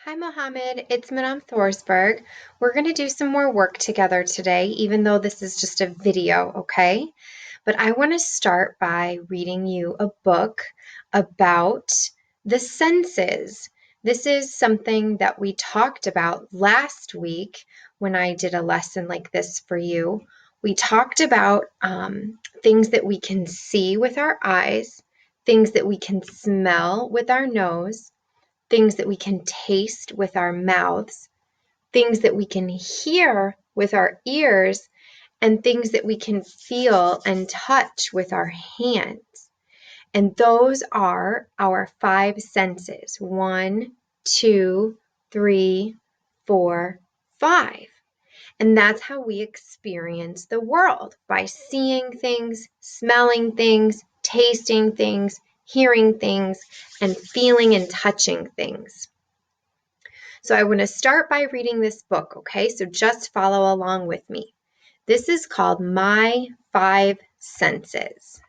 Hi, Mohammed. It's Madame Thorsberg. We're going to do some more work together today, even though this is just a video, okay? But I want to start by reading you a book about the senses. This is something that we talked about last week when I did a lesson like this for you. We talked about things that we can see with our eyes, things that we can smell with our nose, things that we can taste with our mouths, things that we can hear with our ears, and things that we can feel and touch with our hands. And those are our five senses: 1, 2, 3, 4, 5. And that's how we experience the world, by seeing things, smelling things, tasting things, hearing things, and feeling and touching things. So I want to start by reading this book, okay? So just follow along with me. This is called My Five Senses.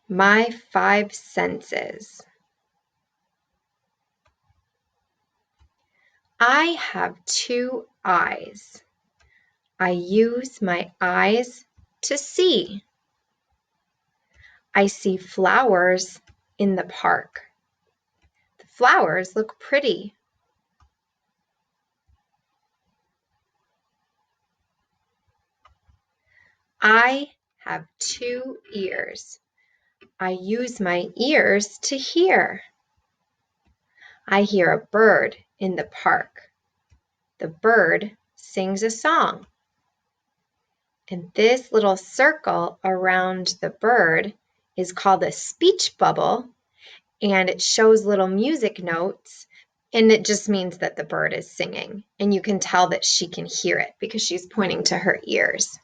My Five Senses. I have two eyes. I use my eyes to see. I see flowers in the park. The flowers look pretty. I have two ears. I use my ears to hear. I hear a bird in the park. The bird sings a song. And this little circle around the bird is called a speech bubble, and it shows little music notes, and it just means that the bird is singing. And you can tell that she can hear it because she's pointing to her ears.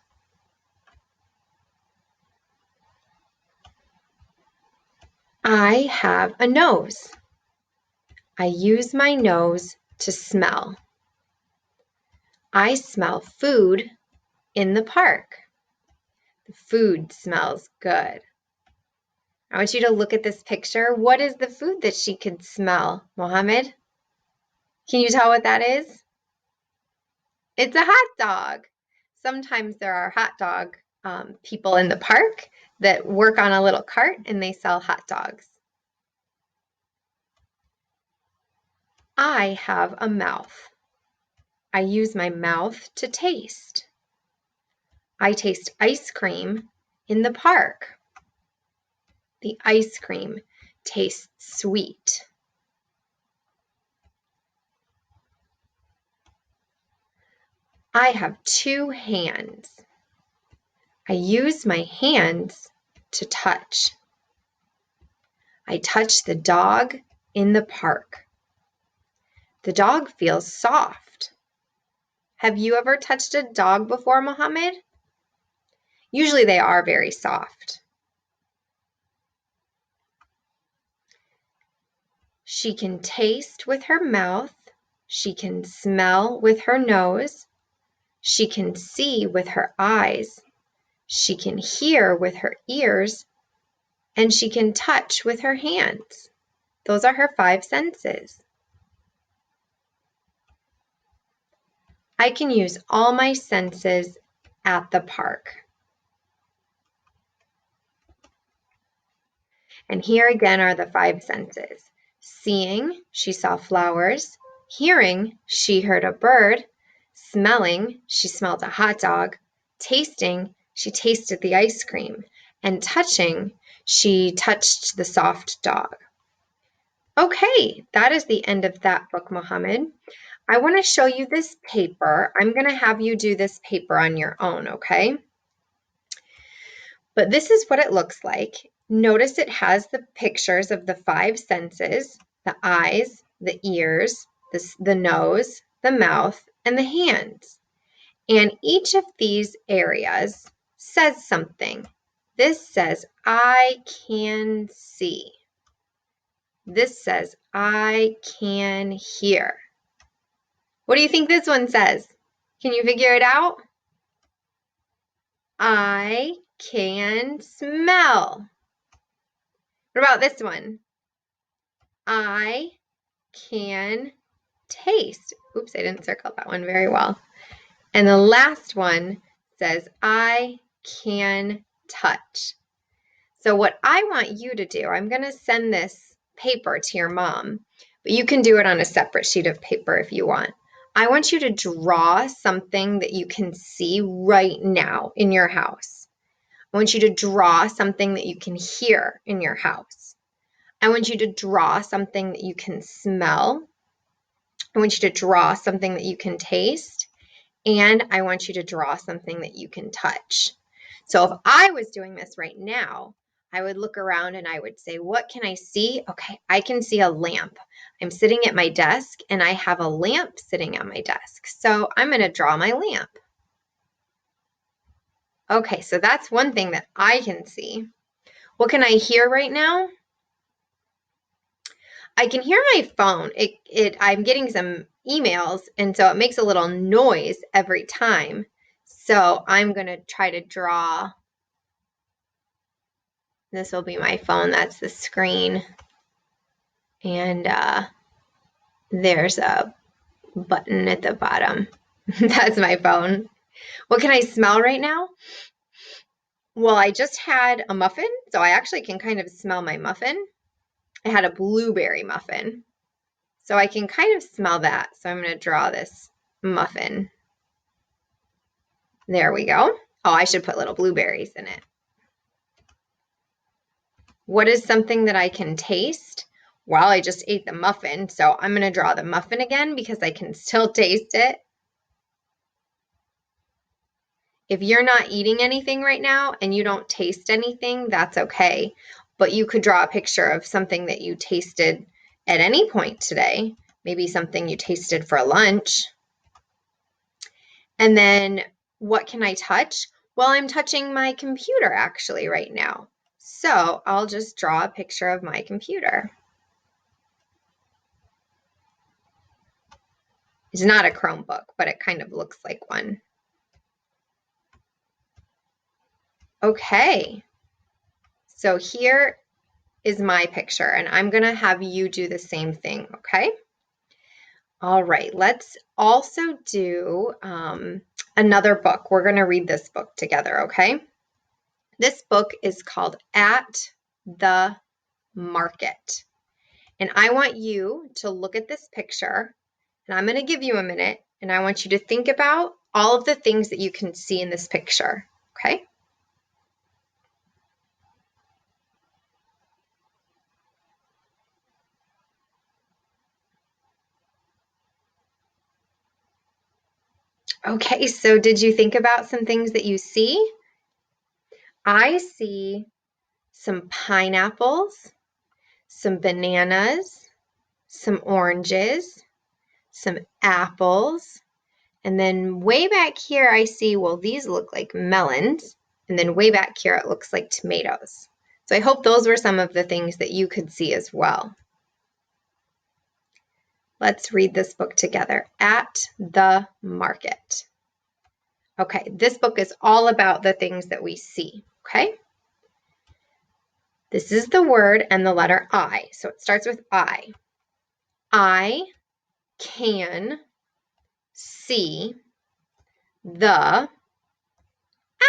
I have a nose. I use my nose to smell. I smell food in the park. The food smells good. I want you to look at this picture. What is the food that she could smell, Mohammed? Can you tell what that is? It's a hot dog. Sometimes there are hot dog people in the park that work on a little cart and they sell hot dogs. I have a mouth. I use my mouth to taste. I taste ice cream in the park. The ice cream tastes sweet. I have two hands. I use my hands to touch. I touch the dog in the park. The dog feels soft. Have you ever touched a dog before, Mohammed? Usually they are very soft. She can taste with her mouth. She can smell with her nose. She can see with her eyes. She can hear with her ears. And she can touch with her hands. Those are her five senses. I can use all my senses at the park. And here again are the five senses. Seeing, she saw flowers. Hearing, she heard a bird. Smelling, she smelled a hot dog. Tasting, she tasted the ice cream. And touching, she touched the soft dog. Okay, that is the end of that book, Mohammed. I want to show you this paper. I'm going to have you do this paper on your own, okay? But this is what it looks like. Notice it has the pictures of the five senses: the eyes, the ears, the nose, the mouth, and the hands. And each of these areas says something. This says, I can see. This says, I can hear. What do you think this one says? Can you figure it out? I can smell. What about this one? I can taste. Oops, I didn't circle that one very well. And the last one says, I can touch. So what I want you to do, I'm going to send this paper to your mom, but you can do it on a separate sheet of paper if you want. I want you to draw something that you can see right now in your house. I want you to draw something that you can hear in your house. I want you to draw something that you can smell. I want you to draw something that you can taste. And I want you to draw something that you can touch. So if I was doing this right now, I would look around and I would say, what can I see? Okay, I can see a lamp. I'm sitting at my desk and I have a lamp sitting on my desk. So I'm going to draw my lamp. Okay, so that's one thing that I can see. What can I hear right now? I can hear my phone. I'm getting some emails, and so it makes a little noise every time. So I'm going to try to draw. This will be my phone. That's the screen. And there's a button at the bottom. That's my phone. What can I smell right now? Well, I just had a muffin, so I actually can kind of smell my muffin. I had a blueberry muffin, so I can kind of smell that. So I'm going to draw this muffin. There we go. Oh, I should put little blueberries in it. What is something that I can taste? Well, I just ate the muffin, so I'm going to draw the muffin again because I can still taste it. If you're not eating anything right now and you don't taste anything, that's okay. But you could draw a picture of something that you tasted at any point today, maybe something you tasted for lunch. And then what can I touch? Well, I'm touching my computer actually right now. So I'll just draw a picture of my computer. It's not a Chromebook, but it kind of looks like one. Okay, so here is my picture, and I'm going to have you do the same thing, okay? All right, let's also do another book. We're going to read this book together, okay? This book is called At the Market. And I want you to look at this picture, and I'm going to give you a minute, and I want you to think about all of the things that you can see in this picture, okay? Okay, so did you think about some things that you see? I see some pineapples, some bananas, some oranges, some apples, and then way back here I see, well, these look like melons, and then way back here it looks like tomatoes. So I hope those were some of the things that you could see as well. Let's read this book together. At the Market. Okay, this book is all about the things that we see, okay? This is the word and the letter I. So it starts with I. I can see the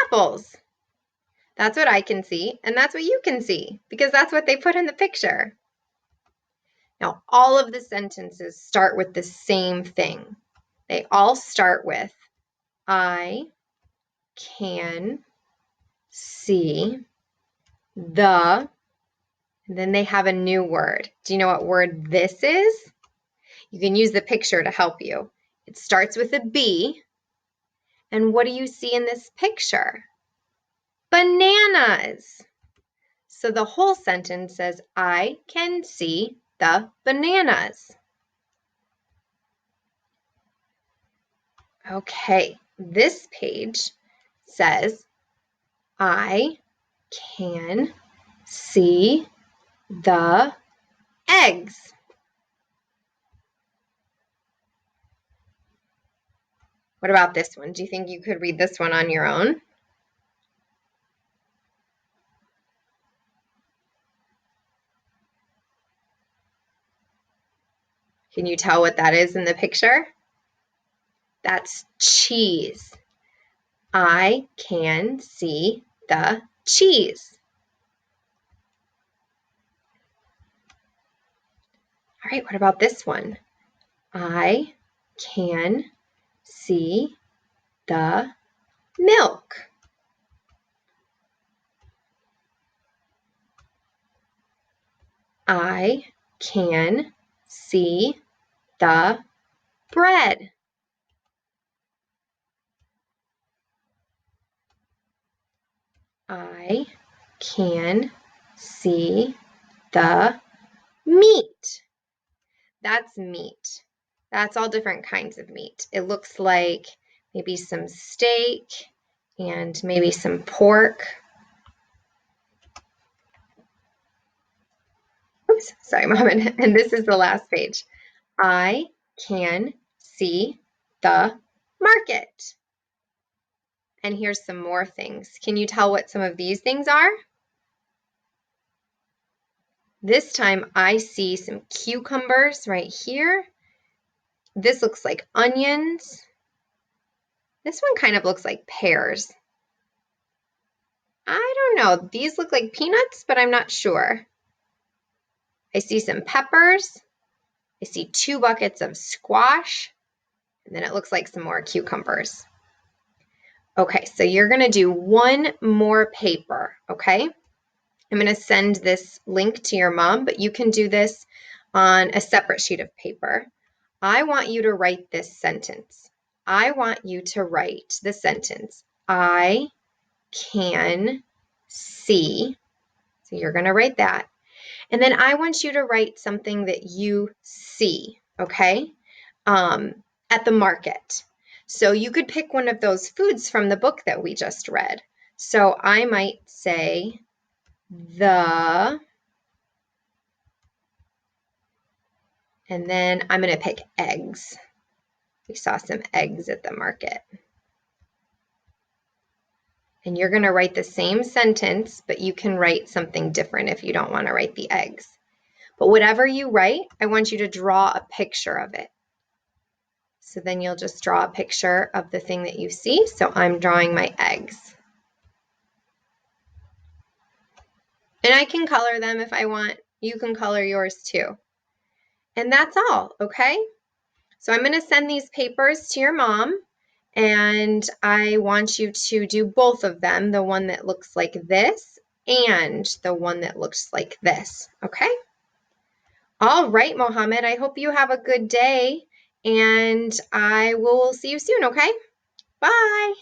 apples. That's what I can see, and that's what you can see, because that's what they put in the picture. Now, all of the sentences start with the same thing. They all start with I can see the, and then they have a new word. Do you know what word this is? You can use the picture to help you. It starts with a B, and what do you see in this picture? Bananas. So the whole sentence says, I can see the bananas. Okay, this page says, I can see the eggs. What about this one? Do you think you could read this one on your own? Can you tell what that is in the picture? That's cheese. I can see the cheese. All right, what about this one? I can see the milk. I can see the bread. I can see the meat. That's meat. That's all different kinds of meat. It looks like maybe some steak and maybe some pork. Oops, sorry, Mohamed. And this is the last page. I can see the market. And here's some more things. Can you tell what some of these things are? This time I see some cucumbers right here. This looks like onions. This one kind of looks like pears. I don't know. These look like peanuts, but I'm not sure. I see some peppers. I see 2 buckets of squash. And then it looks like some more cucumbers. Okay, so you're going to do one more paper, okay? I'm going to send this link to your mom, but you can do this on a separate sheet of paper. I want you to write this sentence. I want you to write the sentence, I can see. So you're going to write that. And then I want you to write something that you see, okay, at the market. So you could pick one of those foods from the book that we just read. So I might say, and then I'm going to pick eggs. We saw some eggs at the market. And you're going to write the same sentence, but you can write something different if you don't want to write the eggs. But whatever you write, I want you to draw a picture of it. So then you'll just draw a picture of the thing that you see. So I'm drawing my eggs. And I can color them if I want. You can color yours too. And that's all, okay? So I'm going to send these papers to your mom, and I want you to do both of them, the one that looks like this and the one that looks like this, okay? All right, Mohamed, I hope you have a good day, and I will see you soon, okay? Bye.